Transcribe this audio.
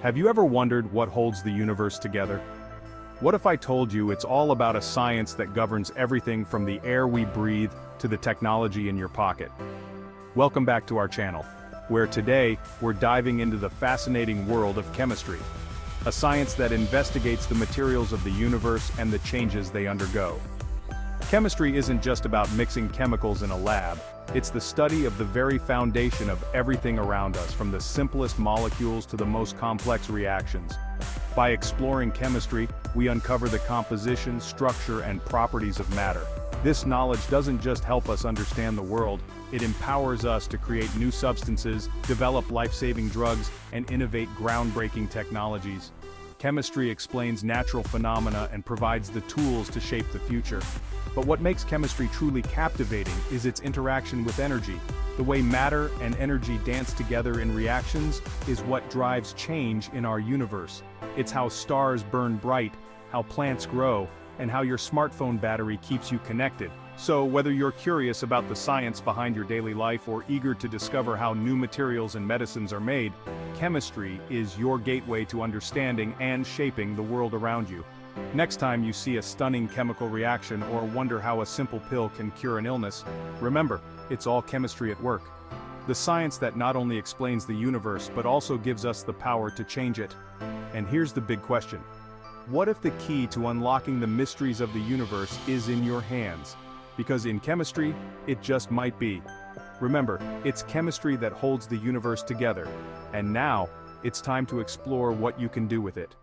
Have you ever wondered what holds the universe together? What if I told you it's all about a science that governs everything from the air we breathe to the technology in your pocket? Welcome back to our channel, where today we're diving into the fascinating world of chemistry, a science that investigates the materials of the universe and the changes they undergo. Chemistry isn't just about mixing chemicals in a lab, it's the study of the very foundation of everything around us, from the simplest molecules to the most complex reactions. By exploring chemistry, we uncover the composition, structure, and properties of matter. This knowledge doesn't just help us understand the world, it empowers us to create new substances, develop life-saving drugs, and innovate groundbreaking technologies. Chemistry explains natural phenomena and provides the tools to shape the future. But what makes chemistry truly captivating is its interaction with energy. The way matter and energy dance together in reactions is what drives change in our universe. It's how stars burn bright, how plants grow, and how your smartphone battery keeps you connected. So, whether you're curious about the science behind your daily life or eager to discover how new materials and medicines are made, chemistry is your gateway to understanding and shaping the world around you. Next time you see a stunning chemical reaction or wonder how a simple pill can cure an illness, remember, it's all chemistry at work. The science that not only explains the universe but also gives us the power to change it. And here's the big question. What if the key to unlocking the mysteries of the universe is in your hands? Because in chemistry, it just might be. Remember, it's chemistry that holds the universe together. And now, it's time to explore what you can do with it.